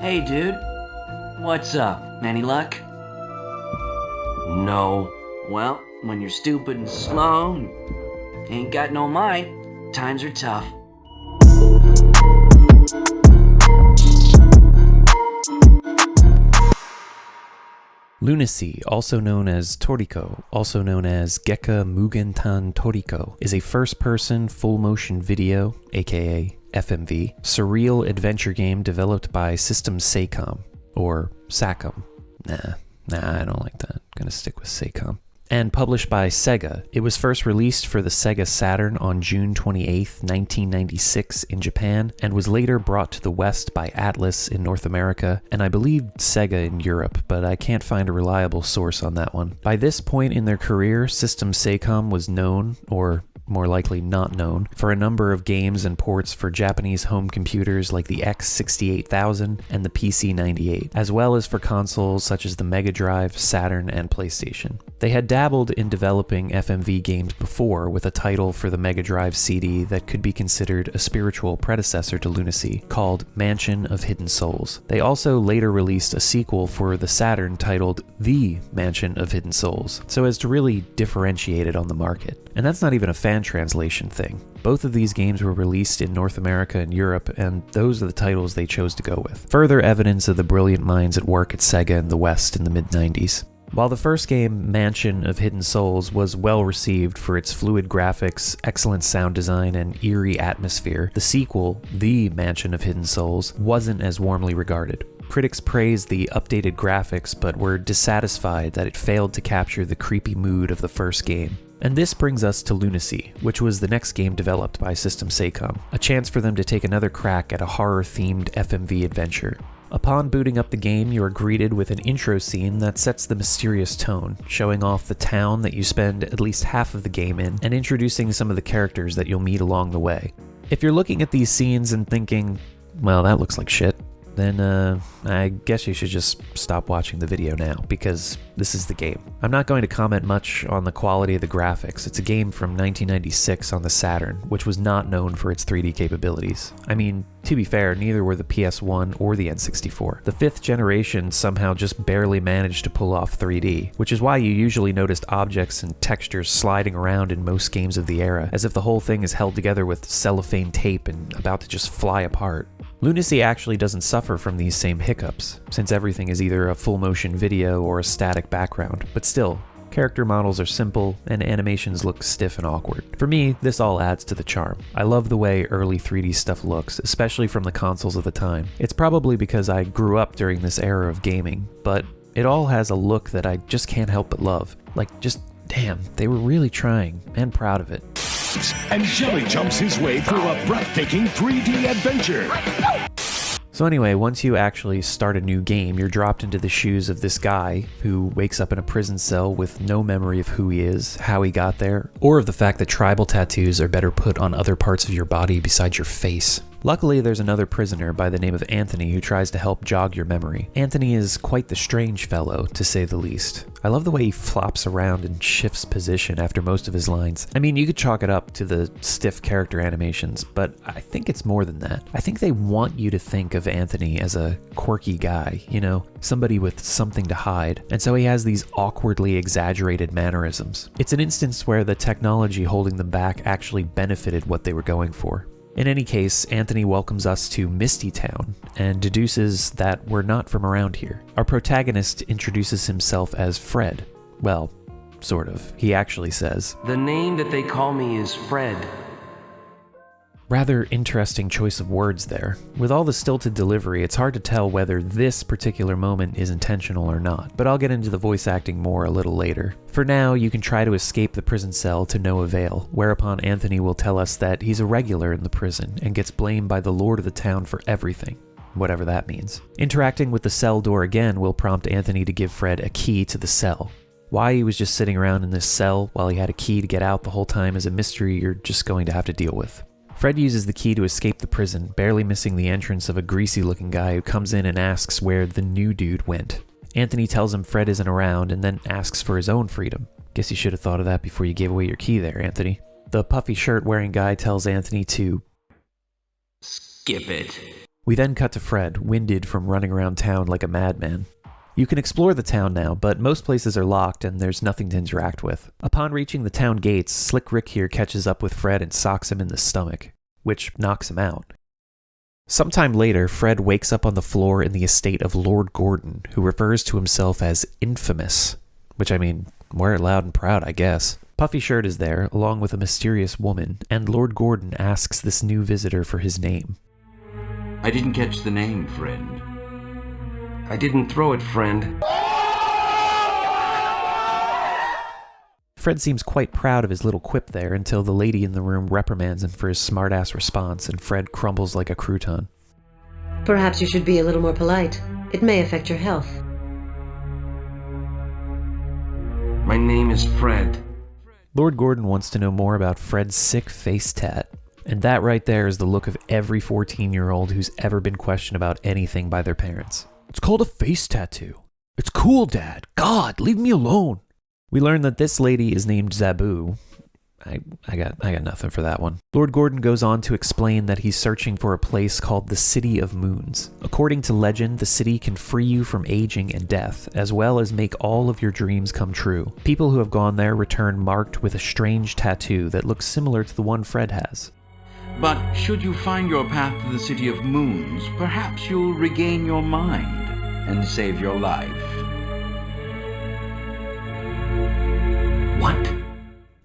Hey dude, what's up? Any luck? No. Well, when you're stupid and slow and ain't got no mind, times are tough. Lunacy, also known as Toriko, also known as Gekka Mugen Toriko, is a first-person full-motion video, aka FMV, surreal adventure game developed by System Sacom, or Sacom. Nah, I don't like that. I'm gonna stick with Sacom. And published by Sega. It was first released for the Sega Saturn on June 28, 1996 in Japan, and was later brought to the West by Atlas in North America, and I believe Sega in Europe, but I can't find a reliable source on that one. By this point in their career, System Sacom was known, or more likely not known, for a number of games and ports for Japanese home computers like the X68000 and the PC-98, as well as for consoles such as the Mega Drive, Saturn, and PlayStation. They had dabbled in developing FMV games before with a title for the Mega Drive CD that could be considered a spiritual predecessor to Lunacy, called Mansion of Hidden Souls. They also later released a sequel for the Saturn titled The Mansion of Hidden Souls, so as to really differentiate it on the market. And that's not even a fan translation thing. Both of these games were released in North America and Europe, and those are the titles they chose to go with. Further evidence of the brilliant minds at work at Sega in the West in the mid-90s. While the first game, Mansion of Hidden Souls, was well received for its fluid graphics, excellent sound design, and eerie atmosphere, the sequel, The Mansion of Hidden Souls, wasn't as warmly regarded. Critics praised the updated graphics, but were dissatisfied that it failed to capture the creepy mood of the first game. And this brings us to Lunacy, which was the next game developed by System Sacom, a chance for them to take another crack at a horror-themed FMV adventure. Upon booting up the game, you are greeted with an intro scene that sets the mysterious tone, showing off the town that you spend at least half of the game in, and introducing some of the characters that you'll meet along the way. If you're looking at these scenes and thinking, well, that looks like shit, then I guess you should just stop watching the video now, because this is the game. I'm not going to comment much on the quality of the graphics. It's a game from 1996 on the Saturn, which was not known for its 3D capabilities. I mean, to be fair, neither were the PS1 or the N64. The 5th generation somehow just barely managed to pull off 3D, which is why you usually noticed objects and textures sliding around in most games of the era, as if the whole thing is held together with cellophane tape and about to just fly apart. Lunacy actually doesn't suffer from these same hiccups, since everything is either a full-motion video or a static background, but still, character models are simple and animations look stiff and awkward. For me, this all adds to the charm. I love the way early 3D stuff looks, especially from the consoles of the time. It's probably because I grew up during this era of gaming, but it all has a look that I just can't help but love. Like, just damn, they were really trying, and proud of it. And Jelly jumps his way through a breathtaking 3D adventure. So anyway, once you actually start a new game, you're dropped into the shoes of this guy who wakes up in a prison cell with no memory of who he is, how he got there, or of the fact that tribal tattoos are better put on other parts of your body besides your face. Luckily, there's another prisoner by the name of Anthony who tries to help jog your memory. Anthony is quite the strange fellow, to say the least. I love the way he flops around and shifts position after most of his lines. I mean, you could chalk it up to the stiff character animations, but I think it's more than that. I think they want you to think of Anthony as a quirky guy, you know, somebody with something to hide, and so he has these awkwardly exaggerated mannerisms. It's an instance where the technology holding them back actually benefited what they were going for. In any case, Anthony welcomes us to Misty Town and deduces that we're not from around here. Our protagonist introduces himself as Fred. Well, sort of. He actually says, The name that they call me is Fred. Rather interesting choice of words there. With all the stilted delivery, it's hard to tell whether this particular moment is intentional or not, but I'll get into the voice acting more a little later. For now, you can try to escape the prison cell to no avail, whereupon Anthony will tell us that he's a regular in the prison and gets blamed by the lord of the town for everything, whatever that means. Interacting with the cell door again will prompt Anthony to give Fred a key to the cell. Why he was just sitting around in this cell while he had a key to get out the whole time is a mystery you're just going to have to deal with. Fred uses the key to escape the prison, barely missing the entrance of a greasy-looking guy who comes in and asks where the new dude went. Anthony tells him Fred isn't around and then asks for his own freedom. Guess you should have thought of that before you gave away your key there, Anthony. The puffy shirt-wearing guy tells Anthony to skip it. We then cut to Fred, winded from running around town like a madman. You can explore the town now, but most places are locked and there's nothing to interact with. Upon reaching the town gates, Slick Rick here catches up with Fred and socks him in the stomach, which knocks him out. Sometime later, Fred wakes up on the floor in the estate of Lord Gordon, who refers to himself as infamous. Which, I mean, wear it loud and proud, I guess. Puffy Shirt is there, along with a mysterious woman, and Lord Gordon asks this new visitor for his name. I didn't catch the name, friend. I didn't throw it, friend. Fred seems quite proud of his little quip there until the lady in the room reprimands him for his smartass response and Fred crumbles like a crouton. Perhaps you should be a little more polite. It may affect your health. My name is Fred. Lord Gordon wants to know more about Fred's sick face tat. And that right there is the look of every 14-year-old who's ever been questioned about anything by their parents. It's called a face tattoo. It's cool, Dad. God, leave me alone. We learn that this lady is named Zabu. I got nothing for that one. Lord Gordon goes on to explain that he's searching for a place called the City of Moons. According to legend, the city can free you from aging and death, as well as make all of your dreams come true. People who have gone there return marked with a strange tattoo that looks similar to the one Fred has. But should you find your path to the City of Moons, perhaps you'll regain your mind and save your life. What?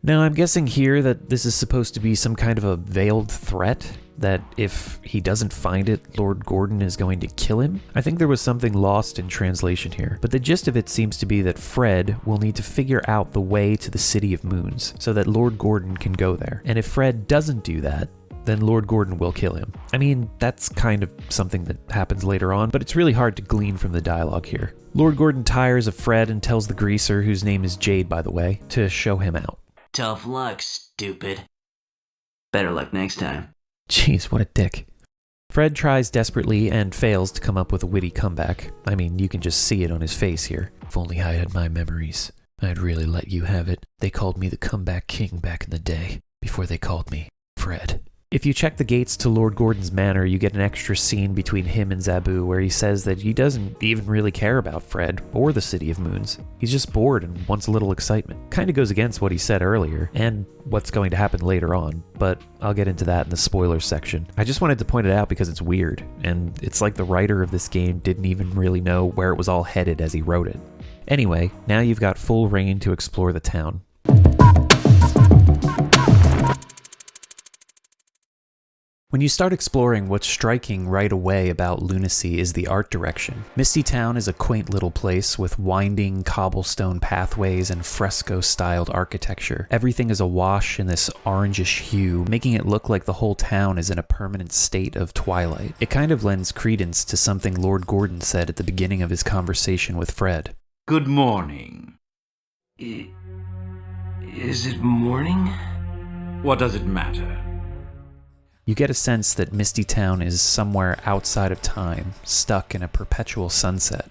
Now, I'm guessing here that this is supposed to be some kind of a veiled threat, that if he doesn't find it, Lord Gordon is going to kill him. I think there was something lost in translation here, but the gist of it seems to be that Fred will need to figure out the way to the City of Moons so that Lord Gordon can go there. And if Fred doesn't do that, then Lord Gordon will kill him. I mean, that's kind of something that happens later on, but it's really hard to glean from the dialogue here. Lord Gordon tires of Fred and tells the greaser, whose name is Jade by the way, to show him out. Tough luck, stupid. Better luck next time. Jeez, what a dick. Fred tries desperately and fails to come up with a witty comeback. I mean, you can just see it on his face here. If only I had my memories, I'd really let you have it. They called me the comeback king back in the day, before they called me Fred. If you check the gates to Lord Gordon's manor, you get an extra scene between him and Zabu where he says that he doesn't even really care about Fred or the City of Moons. He's just bored and wants a little excitement. Kind of goes against what he said earlier and what's going to happen later on, but I'll get into that in the spoilers section. I just wanted to point it out because it's weird, and it's like the writer of this game didn't even really know where it was all headed as he wrote it. Anyway, now you've got full reign to explore the town. When you start exploring, what's striking right away about Lunacy is the art direction. Misty Town is a quaint little place with winding cobblestone pathways and fresco-styled architecture. Everything is awash in this orangish hue, making it look like the whole town is in a permanent state of twilight. It kind of lends credence to something Lord Gordon said at the beginning of his conversation with Fred. Good morning. Is it morning? What does it matter? You get a sense that Misty Town is somewhere outside of time, stuck in a perpetual sunset.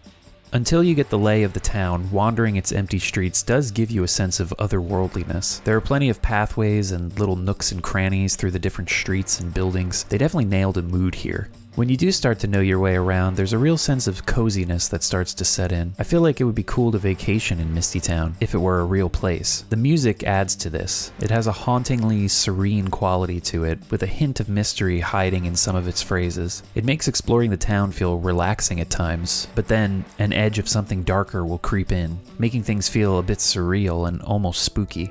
Until you get the lay of the town, wandering its empty streets does give you a sense of otherworldliness. There are plenty of pathways and little nooks and crannies through the different streets and buildings. They definitely nailed a mood here. When you do start to know your way around, there's a real sense of coziness that starts to set in. I feel like it would be cool to vacation in Misty Town if it were a real place. The music adds to this. It has a hauntingly serene quality to it, with a hint of mystery hiding in some of its phrases. It makes exploring the town feel relaxing at times, but then an edge of something darker will creep in, making things feel a bit surreal and almost spooky.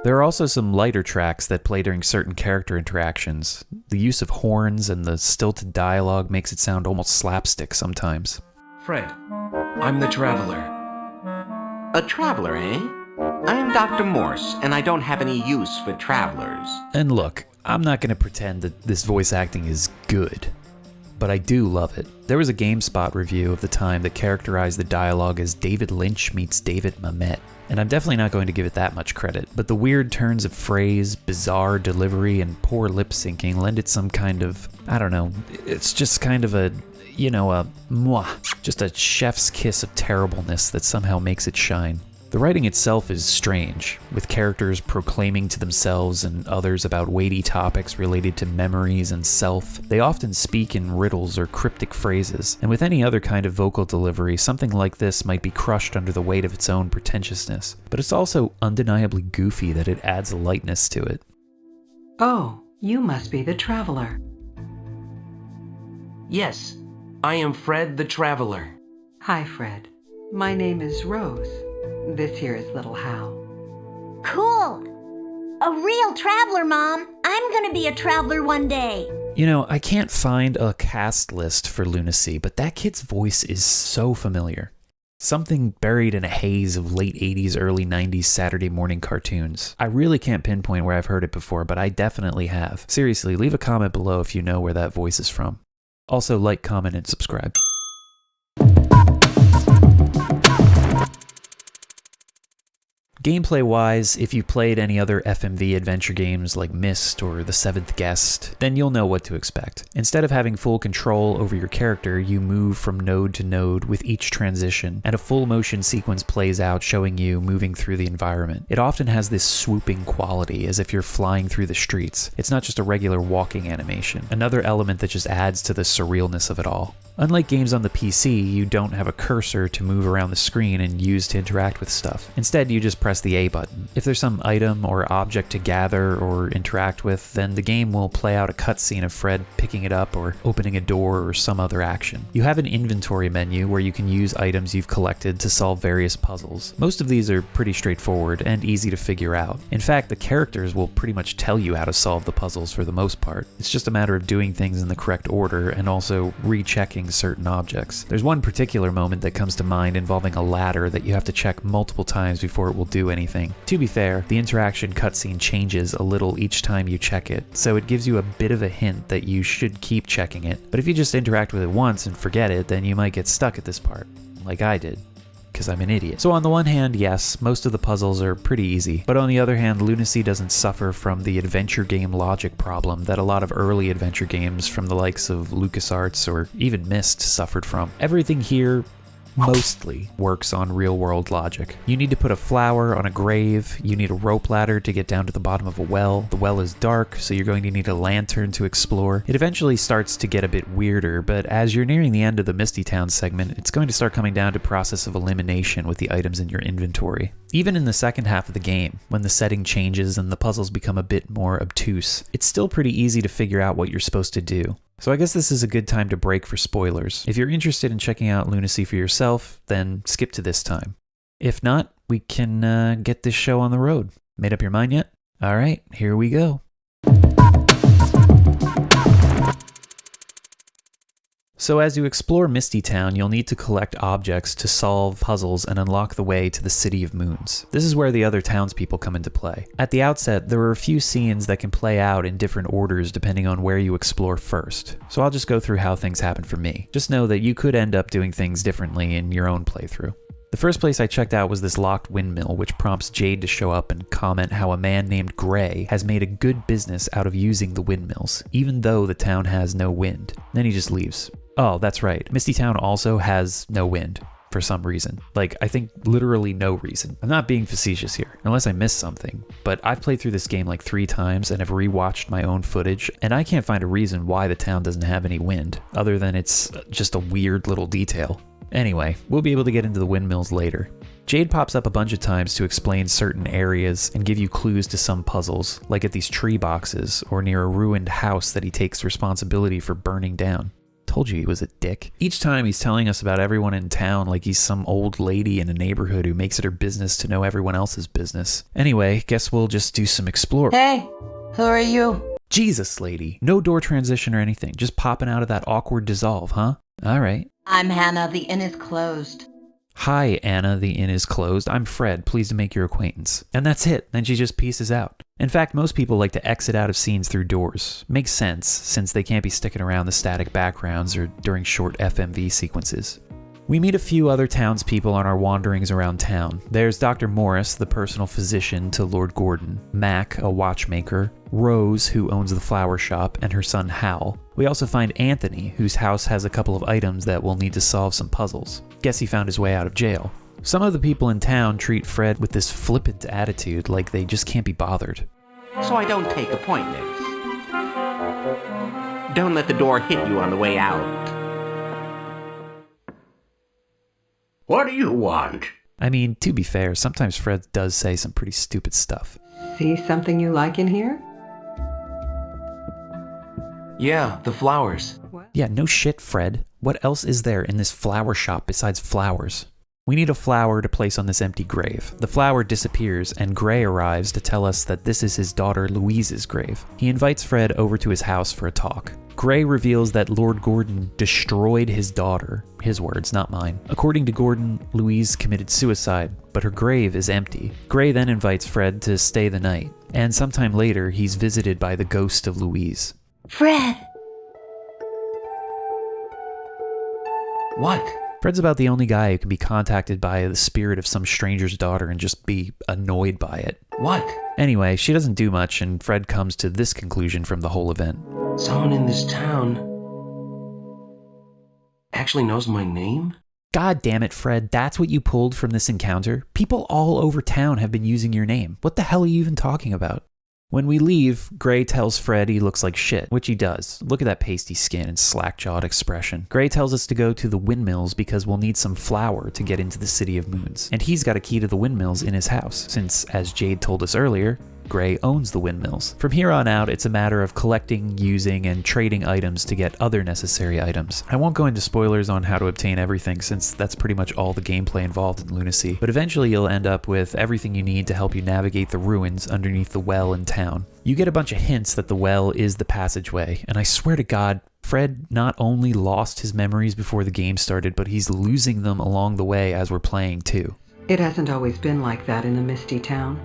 There are also some lighter tracks that play during certain character interactions. The use of horns and the stilted dialogue makes it sound almost slapstick sometimes. Fred, I'm the Traveler. A Traveler, eh? I'm Dr. Morse, and I don't have any use for travelers. And look, I'm not going to pretend that this voice acting is good, but I do love it. There was a GameSpot review of the time that characterized the dialogue as David Lynch meets David Mamet. And I'm definitely not going to give it that much credit, but the weird turns of phrase, bizarre delivery, and poor lip syncing lend it some kind of, I don't know, it's just kind of a chef's kiss of terribleness that somehow makes it shine. The writing itself is strange, with characters proclaiming to themselves and others about weighty topics related to memories and self. They often speak in riddles or cryptic phrases, and with any other kind of vocal delivery, something like this might be crushed under the weight of its own pretentiousness. But it's also undeniably goofy that it adds a lightness to it. Oh, you must be the traveler. Yes, I am Fred the Traveler. Hi, Fred. My name is Rose. This here is little Hal. Cool! A real traveler, Mom! I'm gonna be a traveler one day! You know, I can't find a cast list for Lunacy, but that kid's voice is so familiar. Something buried in a haze of late 80s, early 90s Saturday morning cartoons. I really can't pinpoint where I've heard it before, but I definitely have. Seriously, leave a comment below if you know where that voice is from. Also, like, comment, and subscribe. Gameplay-wise, if you've played any other FMV adventure games like Myst or The Seventh Guest, then you'll know what to expect. Instead of having full control over your character, you move from node to node with each transition, and a full motion sequence plays out showing you moving through the environment. It often has this swooping quality, as if you're flying through the streets. It's not just a regular walking animation, another element that just adds to the surrealness of it all. Unlike games on the PC, you don't have a cursor to move around the screen and use to interact with stuff. Instead, you just press the A button. If there's some item or object to gather or interact with, then the game will play out a cutscene of Fred picking it up or opening a door or some other action. You have an inventory menu where you can use items you've collected to solve various puzzles. Most of these are pretty straightforward and easy to figure out. In fact, the characters will pretty much tell you how to solve the puzzles for the most part. It's just a matter of doing things in the correct order and also rechecking certain objects. There's one particular moment that comes to mind involving a ladder that you have to check multiple times before it will do anything. To be fair, the interaction cutscene changes a little each time you check it, so it gives you a bit of a hint that you should keep checking it. But if you just interact with it once and forget it, then you might get stuck at this part, like I did. Because I'm an idiot. So on the one hand, yes, most of the puzzles are pretty easy, but on the other hand, Lunacy doesn't suffer from the adventure game logic problem that a lot of early adventure games from the likes of LucasArts or even Myst suffered from. Everything here mostly works on real-world logic. You need to put a flower on a grave, you need a rope ladder to get down to the bottom of a well. The well is dark, so you're going to need a lantern to explore. It eventually starts to get a bit weirder, but as you're nearing the end of the Misty Town segment, it's going to start coming down to process of elimination with the items in your inventory. Even in the second half of the game, when the setting changes and the puzzles become a bit more obtuse, it's still pretty easy to figure out what you're supposed to do. So I guess this is a good time to break for spoilers. If you're interested in checking out Lunacy for yourself, then skip to this time. If not, we can get this show on the road. Made up your mind yet? Alright, here we go. So as you explore Misty Town, you'll need to collect objects to solve puzzles and unlock the way to the City of Moons. This is where the other townspeople come into play. At the outset, there are a few scenes that can play out in different orders depending on where you explore first. So I'll just go through how things happen for me. Just know that you could end up doing things differently in your own playthrough. The first place I checked out was this locked windmill, which prompts Jade to show up and comment how a man named Gray has made a good business out of using the windmills, even though the town has no wind. Then he just leaves. Oh, that's right. Misty Town also has no wind, for some reason. Like, I think literally no reason. I'm not being facetious here, unless I missed something, but I've played through this game like 3 times and have rewatched my own footage, and I can't find a reason why the town doesn't have any wind, other than it's just a weird little detail. Anyway, we'll be able to get into the windmills later. Jade pops up a bunch of times to explain certain areas and give you clues to some puzzles, like at these tree boxes or near a ruined house that he takes responsibility for burning down. Told you he was a dick. Each time he's telling us about everyone in town like he's some old lady in a neighborhood who makes it her business to know everyone else's business. Anyway, guess we'll just do some exploring. Hey, who are you? Jesus, lady. No door transition or anything. Just popping out of that awkward dissolve, huh? Alright. I'm Hannah. The inn is closed. Hi, Anna, the inn is closed. I'm Fred, pleased to make your acquaintance. And that's it. Then she just pieces out. In fact, most people like to exit out of scenes through doors. Makes sense, since they can't be sticking around the static backgrounds or during short FMV sequences. We meet a few other townspeople on our wanderings around town. There's Dr. Morris, the personal physician to Lord Gordon, Mac, a watchmaker, Rose, who owns the flower shop, and her son Hal. We also find Anthony, whose house has a couple of items that will need to solve some puzzles. Guess he found his way out of jail. Some of the people in town treat Fred with this flippant attitude like they just can't be bothered. So I don't take appointments. Don't let the door hit you on the way out. What do you want? I mean, to be fair, sometimes Fred does say some pretty stupid stuff. See something you like in here? Yeah, the flowers. Yeah, no shit, Fred. What else is there in this flower shop besides flowers? We need a flower to place on this empty grave. The flower disappears, and Gray arrives to tell us that this is his daughter Louise's grave. He invites Fred over to his house for a talk. Gray reveals that Lord Gordon destroyed his daughter. His words, not mine. According to Gordon, Louise committed suicide, but her grave is empty. Gray then invites Fred to stay the night, and sometime later, he's visited by the ghost of Louise. Fred. What? Fred's about the only guy who can be contacted by the spirit of some stranger's daughter and just be annoyed by it. What? Anyway, she doesn't do much, and Fred comes to this conclusion from the whole event. Someone in this town actually knows my name? God damn it, Fred, that's what you pulled from this encounter? People all over town have been using your name. What the hell are you even talking about? When we leave, Gray tells Fred he looks like shit, which he does. Look at that pasty skin and slack-jawed expression. Gray tells us to go to the windmills because we'll need some flour to get into the City of Moons. And he's got a key to the windmills in his house, since, as Jade told us earlier, Gray owns the windmills. From here on out, it's a matter of collecting, using, and trading items to get other necessary items. I won't go into spoilers on how to obtain everything, since that's pretty much all the gameplay involved in Lunacy, but eventually you'll end up with everything you need to help you navigate the ruins underneath the well in town. You get a bunch of hints that the well is the passageway, and I swear to God, Fred not only lost his memories before the game started, but he's losing them along the way as we're playing too. It hasn't always been like that in the Misty Town.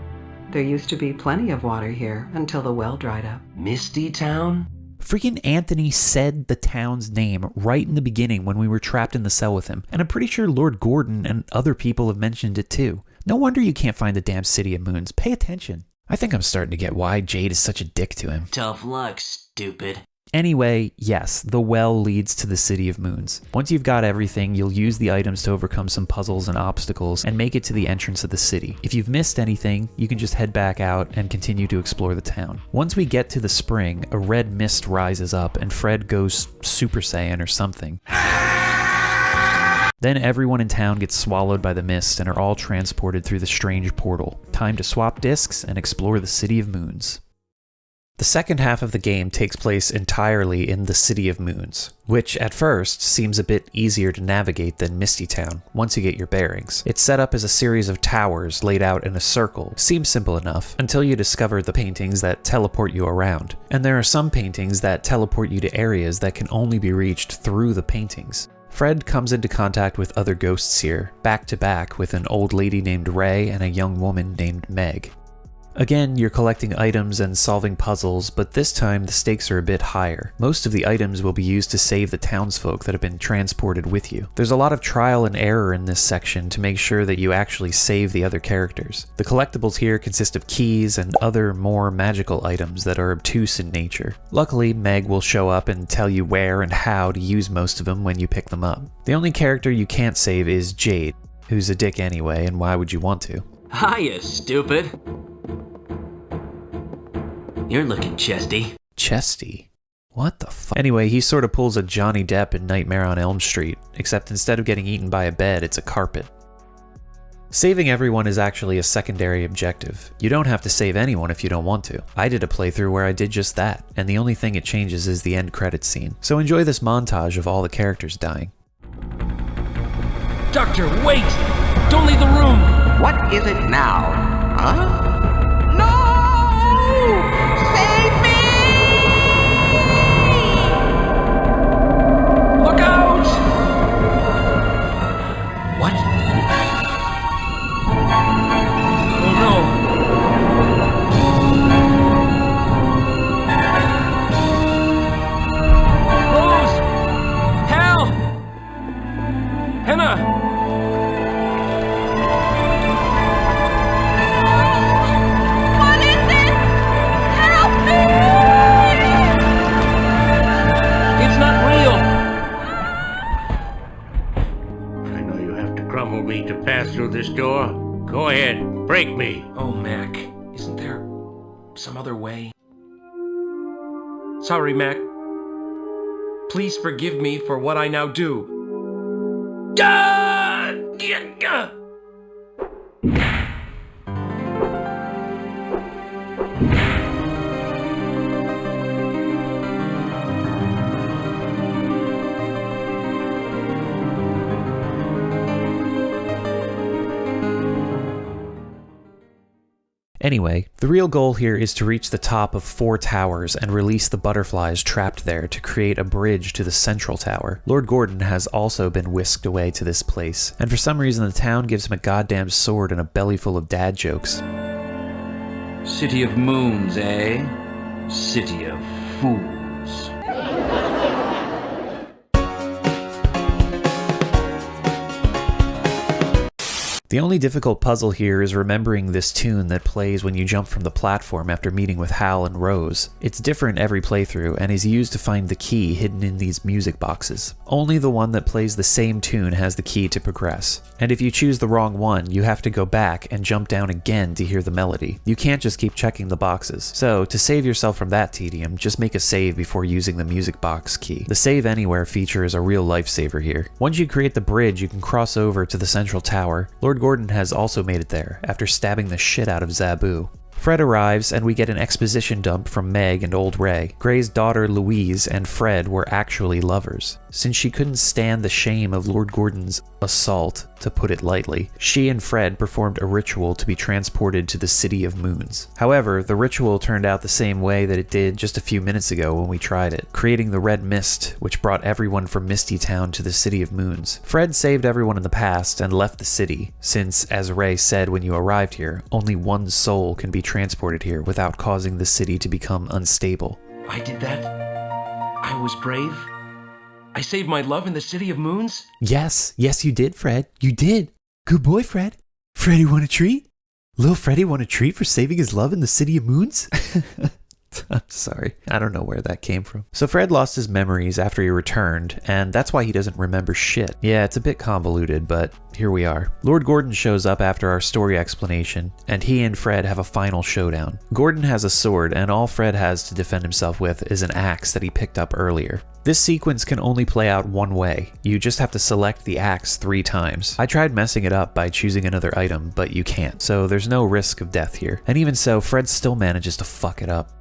There used to be plenty of water here until the well dried up. Misty Town? Freaking Anthony said the town's name right in the beginning when we were trapped in the cell with him, and I'm pretty sure Lord Gordon and other people have mentioned it too. No wonder you can't find the damn City of Moons. Pay attention. I think I'm starting to get why Jade is such a dick to him. Tough luck, stupid. Anyway, yes, the well leads to the City of Moons. Once you've got everything, you'll use the items to overcome some puzzles and obstacles and make it to the entrance of the city. If you've missed anything, you can just head back out and continue to explore the town. Once we get to the spring, a red mist rises up and Fred goes Super Saiyan or something. Then everyone in town gets swallowed by the mist and are all transported through the strange portal. Time to swap discs and explore the City of Moons. The second half of the game takes place entirely in the City of Moons, which at first seems a bit easier to navigate than Misty Town once you get your bearings. It's set up as a series of towers laid out in a circle. Seems simple enough until you discover the paintings that teleport you around. And there are some paintings that teleport you to areas that can only be reached through the paintings. Fred comes into contact with other ghosts here, back to back with an old lady named Ray and a young woman named Meg. Again, you're collecting items and solving puzzles, but this time the stakes are a bit higher. Most of the items will be used to save the townsfolk that have been transported with you. There's a lot of trial and error in this section to make sure that you actually save the other characters. The collectibles here consist of keys and other more magical items that are obtuse in nature. Luckily, Meg will show up and tell you where and how to use most of them when you pick them up. The only character you can't save is Jade, who's a dick anyway, and why would you want to? Hiya, stupid. You're looking chesty. Chesty? What the fuck? Anyway, he sort of pulls a Johnny Depp in Nightmare on Elm Street, except instead of getting eaten by a bed, it's a carpet. Saving everyone is actually a secondary objective. You don't have to save anyone if you don't want to. I did a playthrough where I did just that, and the only thing it changes is the end credits scene. So enjoy this montage of all the characters dying. Doctor, wait! Don't leave the room! What is it now? Huh? Save me! Look out! What? Oh no! Rose! Hal! Henna! Break me. Oh, Mac, isn't there some other way? Sorry, Mac. Please forgive me for what I now do. Anyway, the real goal here is to reach the top of 4 towers and release the butterflies trapped there to create a bridge to the central tower. Lord Gordon has also been whisked away to this place, and for some reason the town gives him a goddamn sword and a belly full of dad jokes. City of moons, eh? City of fools. The only difficult puzzle here is remembering this tune that plays when you jump from the platform after meeting with Hal and Rose. It's different every playthrough and is used to find the key hidden in these music boxes. Only the one that plays the same tune has the key to progress. And if you choose the wrong one, you have to go back and jump down again to hear the melody. You can't just keep checking the boxes. So, to save yourself from that tedium, just make a save before using the music box key. The Save Anywhere feature is a real lifesaver here. Once you create the bridge, you can cross over to the central tower. Lord Gordon has also made it there, after stabbing the shit out of Zabu. Fred arrives, and we get an exposition dump from Meg and Old Ray. Gray's daughter Louise and Fred were actually lovers. Since she couldn't stand the shame of Lord Gordon's assault, to put it lightly, she and Fred performed a ritual to be transported to the City of Moons. However, the ritual turned out the same way that it did just a few minutes ago when we tried it, creating the red mist, which brought everyone from Misty Town to the City of Moons. Fred saved everyone in the past and left the city, since, as Ray said when you arrived here, only one soul can be transported here without causing the city to become unstable. I did that? I was brave? I saved my love in the City of Moons? Yes, you did, Fred. You did. Good boy, Fred. Freddy want a treat? Little Freddy want a treat for saving his love in the City of Moons? I'm sorry. I don't know where that came from. So Fred lost his memories after he returned, and that's why he doesn't remember shit. Yeah, it's a bit convoluted, but here we are. Lord Gordon shows up after our story explanation, and he and Fred have a final showdown. Gordon has a sword, and all Fred has to defend himself with is an axe that he picked up earlier. This sequence can only play out one way. You just have to select the axe 3 times. I tried messing it up by choosing another item, but you can't, so there's no risk of death here. And even so, Fred still manages to fuck it up.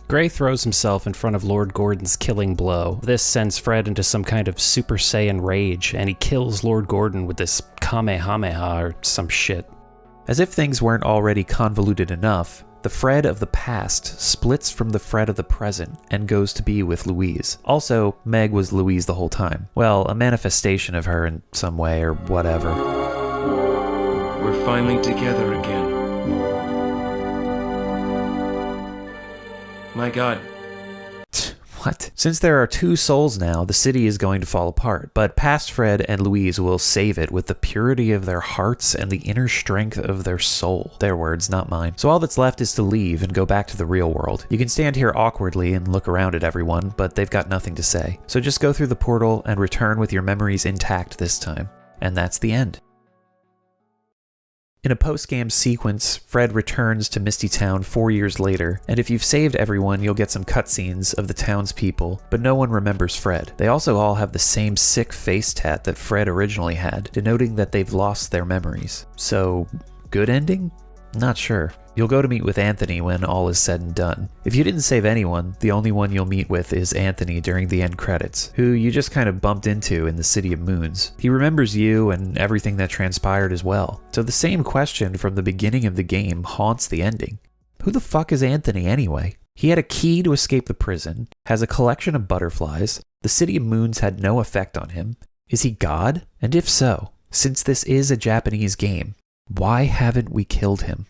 Gray throws himself in front of Lord Gordon's killing blow. This sends Fred into some kind of Super Saiyan rage, and he kills Lord Gordon with this Kamehameha or some shit. As if things weren't already convoluted enough, the Fred of the past splits from the Fred of the present and goes to be with Louise. Also, Meg was Louise the whole time. Well, a manifestation of her in some way or whatever. We're finally together again. My God. What? Since there are 2 souls now, the city is going to fall apart, but past Fred and Louise will save it with the purity of their hearts and the inner strength of their soul. Their words, not mine. So all that's left is to leave and go back to the real world. You can stand here awkwardly and look around at everyone, but they've got nothing to say. So just go through the portal and return with your memories intact this time. And that's the end. In a post-game sequence, Fred returns to Misty Town 4 years later, and if you've saved everyone, you'll get some cutscenes of the townspeople, but no one remembers Fred. They also all have the same sick face tat that Fred originally had, denoting that they've lost their memories. So, good ending? Not sure. You'll go to meet with Anthony when all is said and done. If you didn't save anyone, the only one you'll meet with is Anthony during the end credits, who you just kind of bumped into in the City of Moons. He remembers you and everything that transpired as well. So the same question from the beginning of the game haunts the ending. Who the fuck is Anthony anyway? He had a key to escape the prison, has a collection of butterflies, the City of Moons had no effect on him. Is he God? And if so, since this is a Japanese game, why haven't we killed him?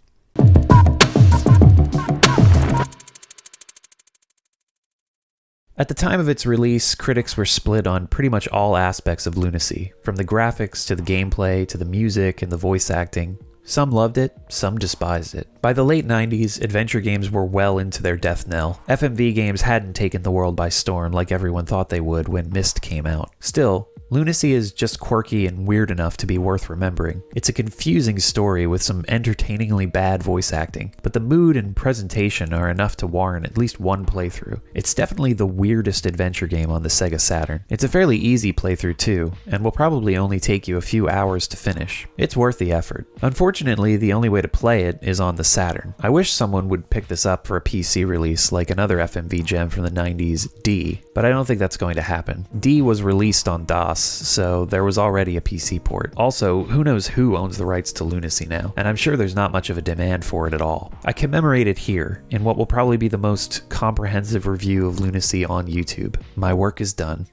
At the time of its release, critics were split on pretty much all aspects of Lunacy, from the graphics to the gameplay to the music and the voice acting. Some loved it, some despised it. By the late 90s, adventure games were well into their death knell. FMV games hadn't taken the world by storm like everyone thought they would when Myst came out. Still, Lunacy is just quirky and weird enough to be worth remembering. It's a confusing story with some entertainingly bad voice acting, but the mood and presentation are enough to warrant at least one playthrough. It's definitely the weirdest adventure game on the Sega Saturn. It's a fairly easy playthrough too, and will probably only take you a few hours to finish. It's worth the effort. Unfortunately, the only way to play it is on the Saturn. I wish someone would pick this up for a PC release like another FMV gem from the 90s, D, but I don't think that's going to happen. D was released on DOS, so there was already a PC port. Also, who knows who owns the rights to Lunacy now, and I'm sure there's not much of a demand for it at all. I commemorate it here, in what will probably be the most comprehensive review of Lunacy on YouTube. My work is done.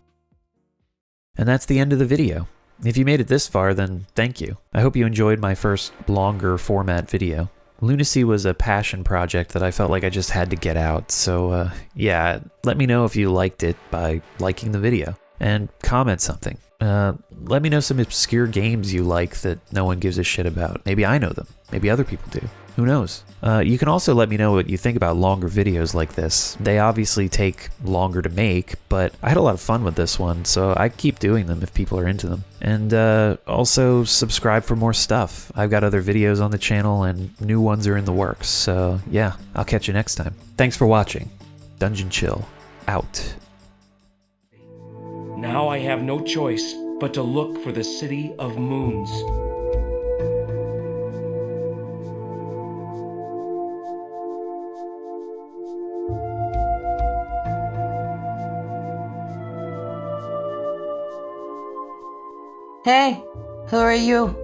And that's the end of the video. If you made it this far, then thank you. I hope you enjoyed my first longer format video. Lunacy was a passion project that I felt like I just had to get out, so yeah, let me know if you liked it by liking the video. And comment something. Let me know some obscure games you like that no one gives a shit about. Maybe I know them. Maybe other people do. Who knows? You can also let me know what you think about longer videos like this. They obviously take longer to make, but I had a lot of fun with this one, so I keep doing them if people are into them. And also subscribe for more stuff. I've got other videos on the channel and new ones are in the works, so yeah, I'll catch you next time. Thanks for watching. Dungeon Chill, out. Now I have no choice but to look for the City of Moons. Hey, who are you?